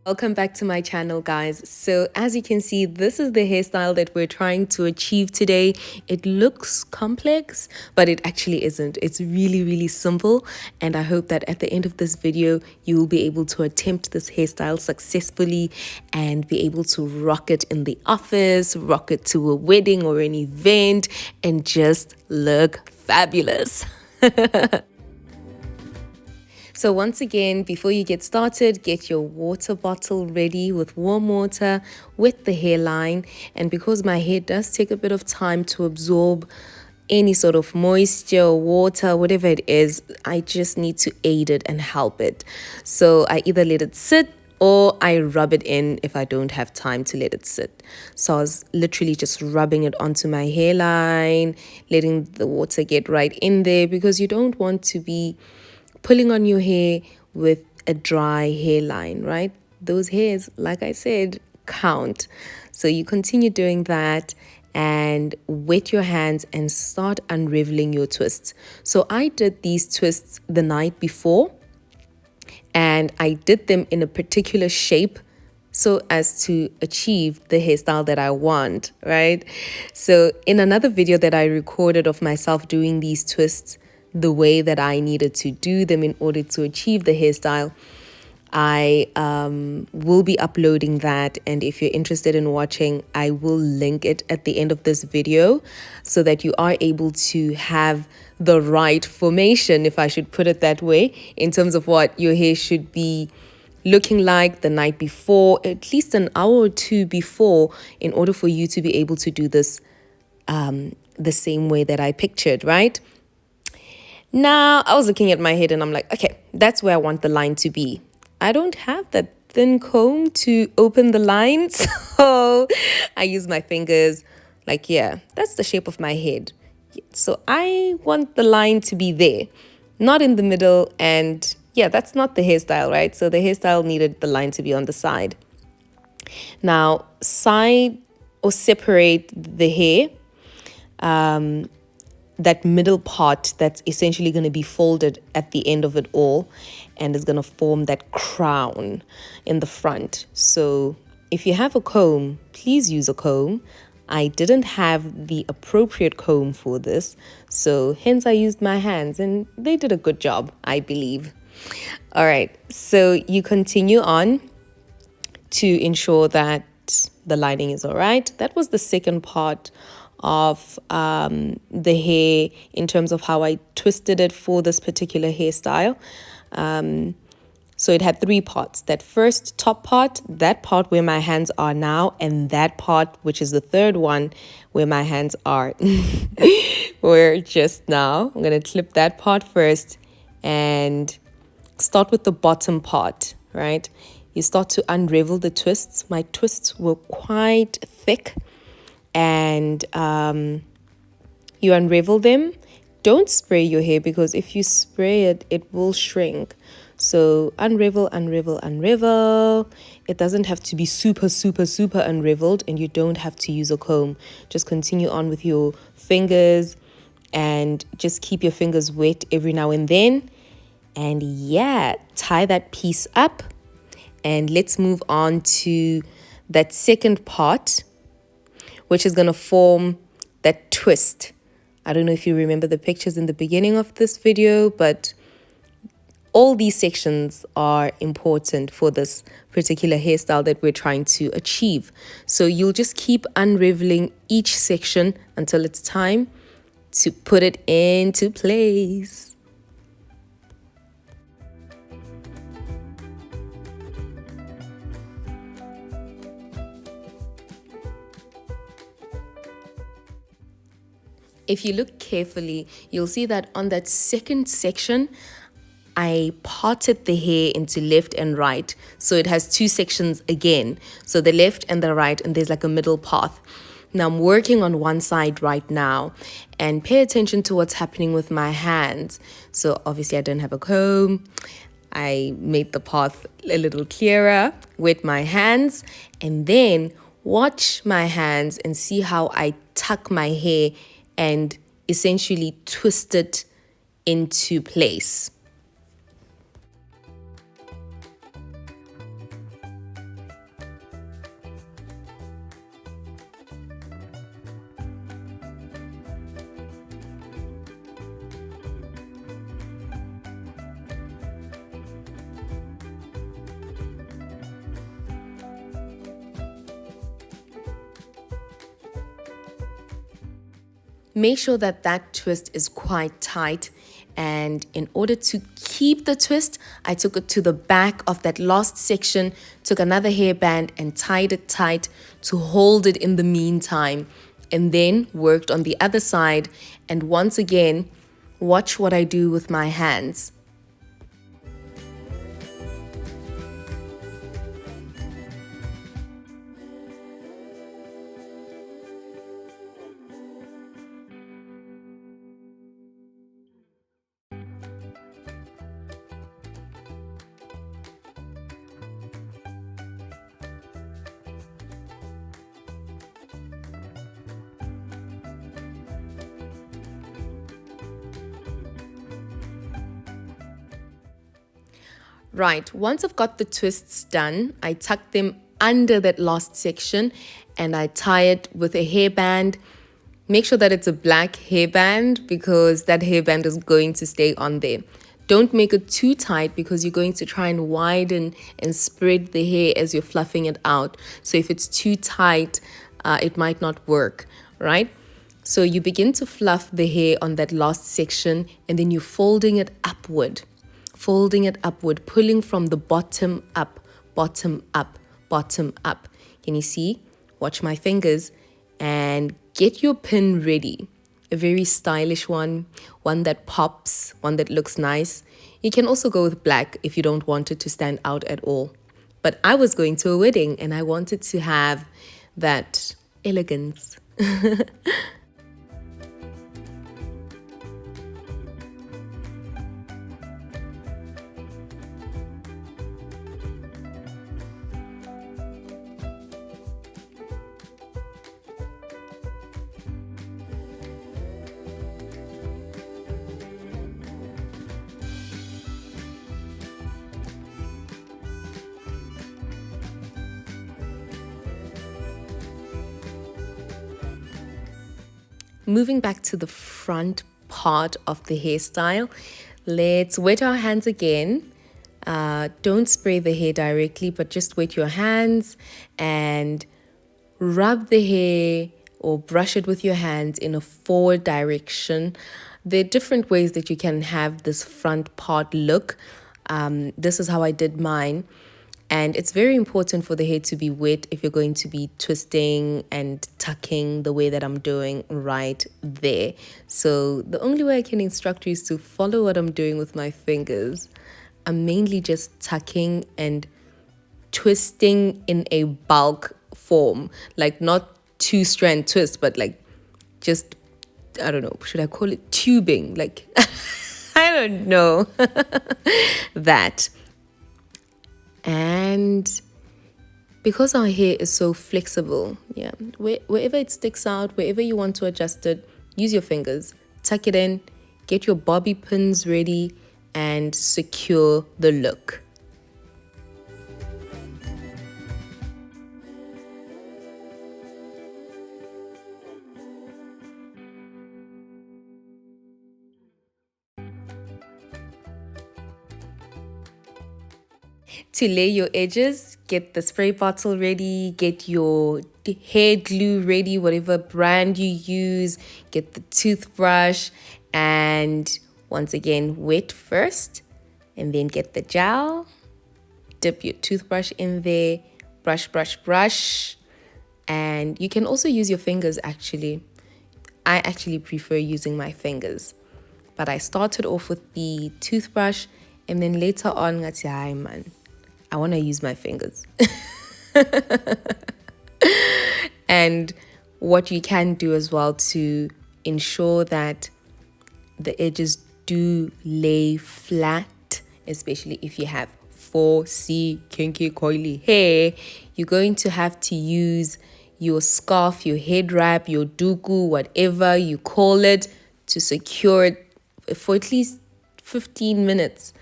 Welcome back to my channel, guys. So as you can see, this is the hairstyle that we're trying to achieve today. It looks complex, but it actually isn't. It's really, really simple. And I hope that at the end of this video, you will be able to attempt this hairstyle successfully and be able to rock it in the office, rock it to a wedding or an event, and just look fabulous. So once again, before you get started, get your water bottle ready with warm water, wet the hairline. And because my hair does take a bit of time to absorb any sort of moisture, water, whatever it is, I just need to aid it and help it. So I either let it sit or I rub it in if I don't have time to let it sit. So I was literally just rubbing it onto my hairline, letting the water get right in there, because you don't want to be pulling on your hair with a dry hairline, right? Those hairs, like I said, count. So you continue doing that and wet your hands and start unraveling your twists. So I did these twists the night before and I did them in a particular shape so as to achieve the hairstyle that I want, right? So in another video that I recorded of myself doing these twists the way that I needed to do them in order to achieve the hairstyle, I will be uploading that, and if you're interested in watching, I will link it at the end of this video so that you are able to have the right formation, if I should put it that way, in terms of what your hair should be looking like the night before, at least an hour or two before, in order for you to be able to do this the same way that I pictured, right? Now, I was looking at my head and I'm like, okay, that's where I want the line to be. I don't have that thin comb to open the line, so I use my fingers. Like, yeah, that's the shape of my head. So I want the line to be there, not in the middle. And yeah, that's not the hairstyle, right? So the hairstyle needed the line to be on the side. Now, side or separate the hair. That middle part that's essentially going to be folded at the end of it all and is going to form that crown in the front. So if you have a comb, please use a comb. I didn't have the appropriate comb for this, so hence I used my hands and they did a good job, I believe. All right, so you continue on to ensure that the lining is all right. That was the second part of the hair in terms of how I twisted it for this particular hairstyle. So it had three parts. That first top part, that part where my hands are now, and that part, which is the third one, where my hands are were just now. I'm going to clip that part first and start with the bottom part, right? You start to unravel the twists. My twists were quite thick, and you unravel them. Don't spray your hair, because if you spray it, it will shrink. So unravel, unravel, unravel. It doesn't have to be super, super, super unraveled, and you don't have to use a comb. Just continue on with your fingers and just keep your fingers wet every now and then. And yeah, tie that piece up. And let's move on to that second part, which is going to form that twist. I don't know if you remember the pictures in the beginning of this video, but all these sections are important for this particular hairstyle that we're trying to achieve. So you'll just keep unraveling each section until it's time to put it into place. If you look carefully, you'll see that on that second section, I parted the hair into left and right. So it has two sections again. So the left and the right, and there's like a middle path. Now I'm working on one side right now, and pay attention to what's happening with my hands. So obviously I don't have a comb. I made the path a little clearer with my hands, and then watch my hands and see how I tuck my hair and essentially twist it into place. Make sure that that twist is quite tight. And in order to keep the twist, I took it to the back of that last section, took another hairband and tied it tight to hold it in the meantime, and then worked on the other side. And once again, watch what I do with my hands. Right, once I've got the twists done, I tuck them under that last section and I tie it with a hairband. Make sure that it's a black hairband because that hairband is going to stay on there. Don't make it too tight because you're going to try and widen and spread the hair as you're fluffing it out. So if it's too tight, it might not work, right? So you begin to fluff the hair on that last section and then you're folding it upward, pulling from the bottom up, bottom up, bottom up. Can you see? Watch my fingers and get your pin ready. A very stylish one that pops, one that looks nice. You can also go with black if you don't want it to stand out at all. But I was going to a wedding and I wanted to have that elegance. Moving back to the front part of the hairstyle, let's wet our hands again. Don't spray the hair directly, but just wet your hands and rub the hair or brush it with your hands in a forward direction. There are different ways that you can have this front part look. This is how I did mine. And it's very important for the hair to be wet if you're going to be twisting and tucking the way that I'm doing right there. So the only way I can instruct you is to follow what I'm doing with my fingers. I'm mainly just tucking and twisting in a bulk form, like not two-strand twist, but like just, I don't know, should I call it tubing? Like, I don't know. That. And because our hair is so flexible, yeah, wherever it sticks out, wherever you want to adjust it, use your fingers, tuck it in, get your bobby pins ready, and secure the look. To lay your edges, get the spray bottle ready, get your hair glue ready, whatever brand you use, get the toothbrush, and once again, wet first, and then get the gel, dip your toothbrush in there, brush, brush, brush, and you can also use your fingers actually. I actually prefer using my fingers, but I started off with the toothbrush, and then later on, hi man, I want to use my fingers. And what you can do as well to ensure that the edges do lay flat, especially if you have 4C kinky coily hair, you're going to have to use your scarf, your head wrap, your duku, whatever you call it, to secure it for at least 15 minutes,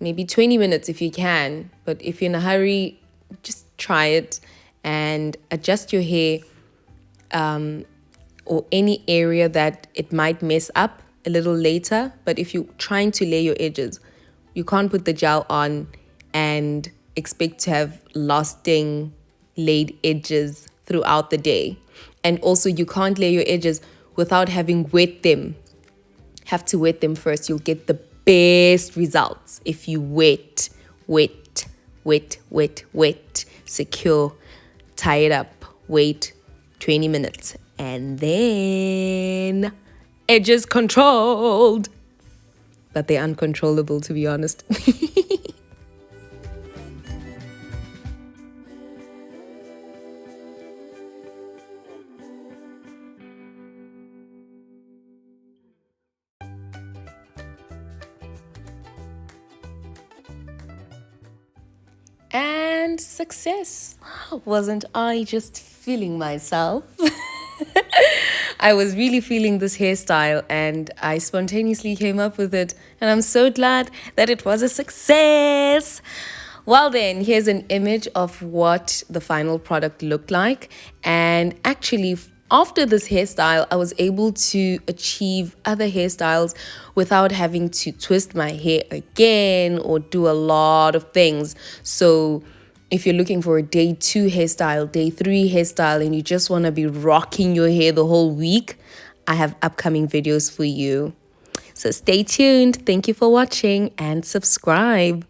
maybe 20 minutes if you can. But if you're in a hurry, just try it and adjust your hair or any area that it might mess up a little later. But if you're trying to lay your edges, you can't put the gel on and expect to have lasting laid edges throughout the day. And also you can't lay your edges without having wet them. Have to wet them first. You'll get the best results if you wet, secure, tie it up, wait 20 minutes, and then edges controlled. But they're uncontrollable, to be honest. And success. Wasn't I just feeling myself? I was really feeling this hairstyle and I spontaneously came up with it. And I'm so glad that it was a success. Well, then, here's an image of what the final product looked like. And actually, after this hairstyle, I was able to achieve other hairstyles without having to twist my hair again or do a lot of things. So if you're looking for a day 2 hairstyle, day 3 hairstyle, and you just want to be rocking your hair the whole week, I have upcoming videos for you. So stay tuned. Thank you for watching and subscribe.